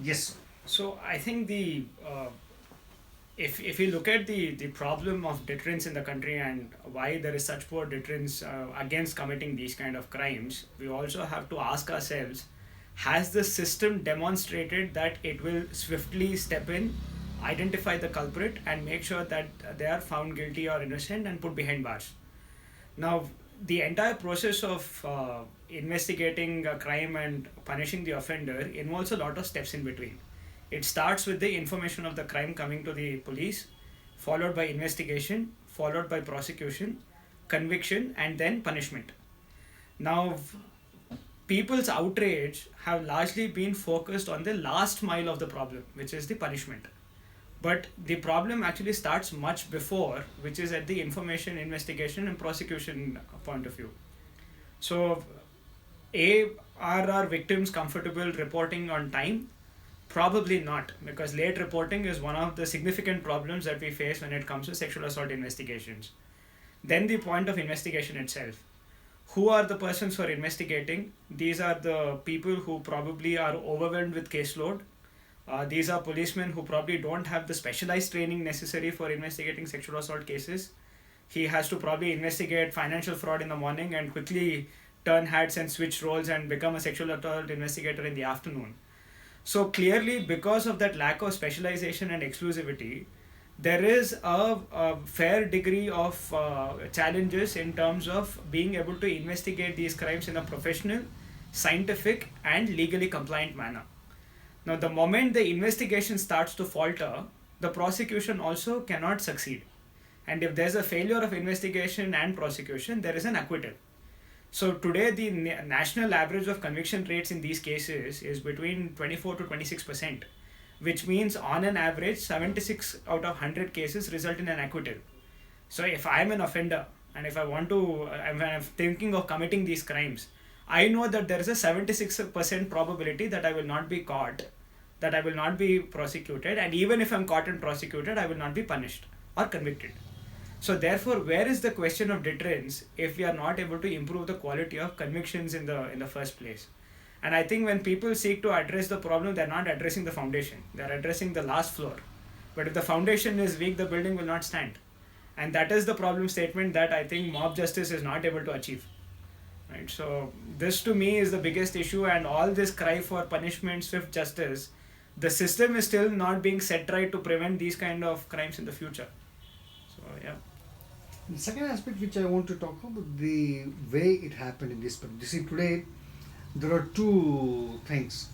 Yes. So I think if you look at the problem of deterrence in the country and why there is such poor deterrence against committing these kind of crimes, we also have to ask ourselves: has the system demonstrated that it will swiftly step in, identify the culprit, and make sure that they are found guilty or innocent and put behind bars? Now, the entire process of investigating a crime and punishing the offender involves a lot of steps in between. It starts with the information of the crime coming to the police, followed by investigation, followed by prosecution, conviction, and then punishment. Now, people's outrage have largely been focused on the last mile of the problem, which is the punishment. But the problem actually starts much before, which is at the information, investigation, and prosecution point of view. So, A, are our victims comfortable reporting on time? Probably not, because late reporting is one of the significant problems that we face when it comes to sexual assault investigations. Then, the point of investigation itself. Who are the persons who are investigating? These are the people who probably are overwhelmed with caseload. These are policemen who probably don't have the specialized training necessary for investigating sexual assault cases. He has to probably investigate financial fraud in the morning and quickly turn hats and switch roles and become a sexual assault investigator in the afternoon. So clearly, because of that lack of specialization and exclusivity, there is a fair degree of challenges in terms of being able to investigate these crimes in a professional, scientific, and legally compliant manner. Now, the moment the investigation starts to falter, the prosecution also cannot succeed. And if there's a failure of investigation and prosecution, there is an acquittal. So today, the national average of conviction rates in these cases is between 24 to 26%, which means on an average, 76 out of 100 cases result in an acquittal. So if I'm an offender and if I want to, I'm thinking of committing these crimes, I know that there is a 76% probability that I will not be caught, that I will not be prosecuted, and even if I'm caught and prosecuted, I will not be punished or convicted. So therefore, where is the question of deterrence if we are not able to improve the quality of convictions in the first place? And I think when people seek to address the problem, they're not addressing the foundation. They're addressing the last floor. But if the foundation is weak, the building will not stand. And that is the problem statement that I think mob justice is not able to achieve. Right? So this to me is the biggest issue, and all this cry for punishment, swift justice, the system is still not being set right to prevent these kind of crimes in the future. So yeah. The second aspect which I want to talk about, the way it happened in this. You see, today there are two things.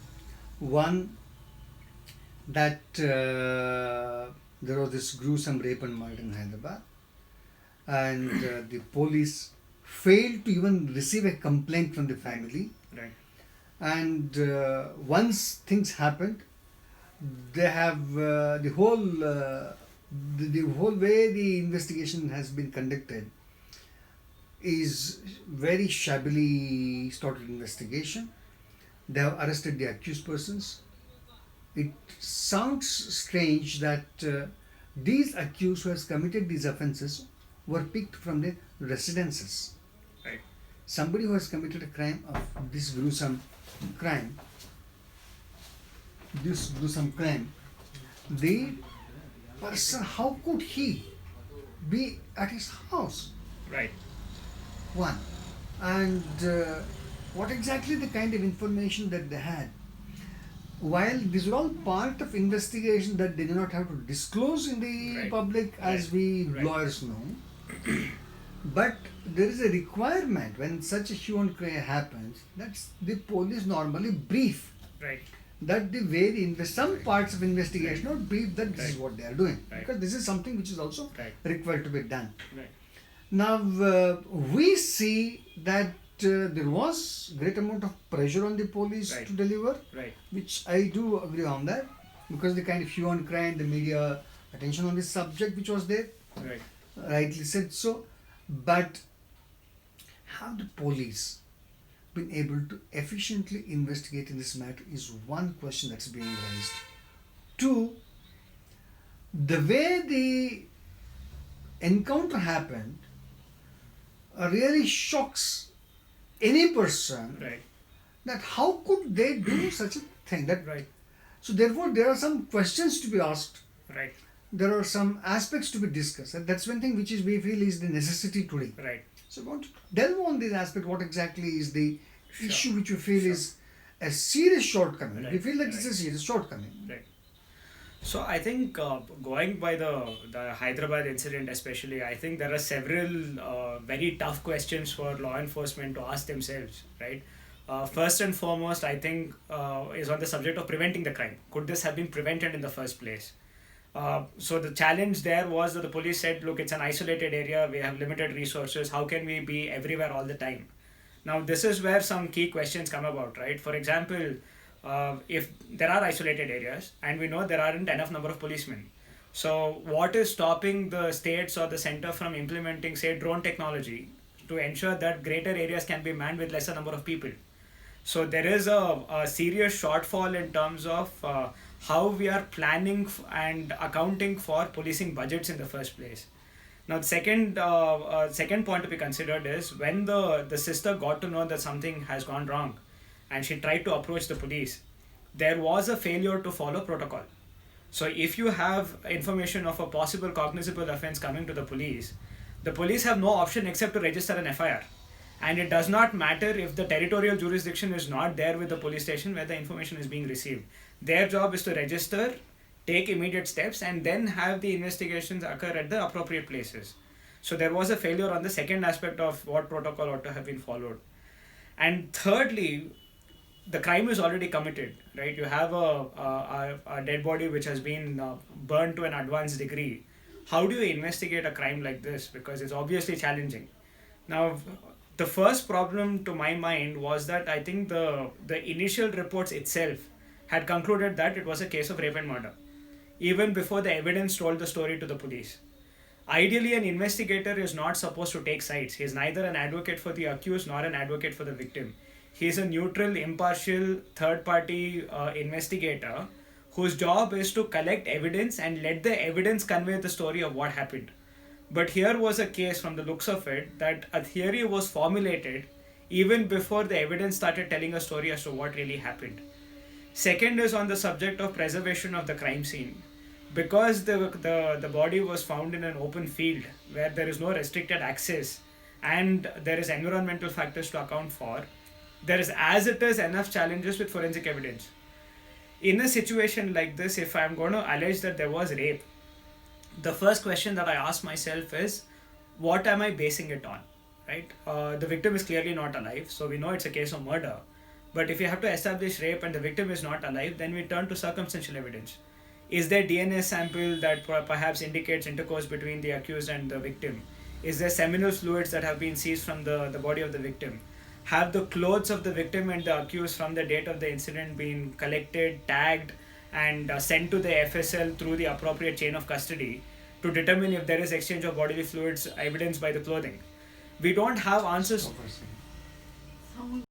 One, that there was this gruesome rape and murder in Hyderabad, and the police failed to even receive a complaint from the family. Right. And once things happened, they have the whole way the investigation has been conducted is very shabbily started investigation. They have arrested the accused persons. It sounds strange that these accused who has committed these offences were picked from their residences. Right. Somebody who has committed a crime of this gruesome crime, the person, how could he be at his house? Right. One. And what exactly the kind of information that they had? While these are all part of investigation that they do not have to disclose in the Right. public, as Right. we Right. lawyers know, but there is a requirement when such a hue and cry happens that the police normally brief Right. that the way some parts of investigation are brief that this is Right. what they are doing, Right. because this is something which is also Right. required to be done. Right. Now we see that there was great amount of pressure on the police Right. to deliver, Right. which I do agree on that, because the kind of hue and cry and the media attention on this subject which was there, Right. rightly said so. But have the police been able to efficiently investigate in this matter is one question that's being raised. Two, the way the encounter happened really shocks any person, Right. that how could they do such a thing, that Right. So therefore, there are some questions to be asked. Right. There are some aspects to be discussed, and that's one thing which is we feel is the necessity today. Right. So we want to delve on this aspect. What exactly is the Sure. issue which we feel is a serious shortcoming? We Right, feel that it's a right. serious shortcoming. Right. So I think going by the Hyderabad incident especially, I think there are several very tough questions for law enforcement to ask themselves, right? First and foremost, I think is on the subject of preventing the crime. Could this have been prevented in the first place? So the challenge there was that the police said, look, it's an isolated area, we have limited resources, how can we be everywhere all the time? Now this is where some key questions come about, right? For example, if there are isolated areas and we know there aren't enough number of policemen, so what is stopping the states or the center from implementing, say, drone technology to ensure that greater areas can be manned with lesser number of people? So there is a serious shortfall in terms of how we are planning and accounting for policing budgets in the first place. Now, the second point to be considered is when the sister got to know that something has gone wrong, and she tried to approach the police, there was a failure to follow protocol. So, if you have information of a possible cognizable offense coming to the police have no option except to register an FIR. And it does not matter if the territorial jurisdiction is not there with the police station where the information is being received. Their job is to register, take immediate steps, and then have the investigations occur at the appropriate places. So there was a failure on the second aspect of what protocol ought to have been followed. And thirdly, the crime is already committed, right? You have a dead body which has been burned to an advanced degree. How do you investigate a crime like this? Because it's obviously challenging. Now, the first problem to my mind was that I think the initial reports itself had concluded that it was a case of rape and murder, even before the evidence told the story to the police. Ideally, an investigator is not supposed to take sides. He is neither an advocate for the accused nor an advocate for the victim. He is a neutral, impartial, third party investigator whose job is to collect evidence and let the evidence convey the story of what happened. But here was a case from the looks of it that a theory was formulated even before the evidence started telling a story as to what really happened. Second is on the subject of preservation of the crime scene. Because the body was found in an open field where there is no restricted access and there is environmental factors to account for, there is as it is enough challenges with forensic evidence. In a situation like this, if I'm going to allege that there was rape, the first question that I ask myself is, what am I basing it on? Right? The victim is clearly not alive, so we know it's a case of murder. But if you have to establish rape and the victim is not alive, then we turn to circumstantial evidence. Is there DNA sample that perhaps indicates intercourse between the accused and the victim? Is there seminal fluids that have been seized from the body of the victim? Have the clothes of the victim and the accused from the date of the incident been collected, tagged, and sent to the FSL through the appropriate chain of custody to determine if there is exchange of bodily fluids evidenced by the clothing? We don't have answers.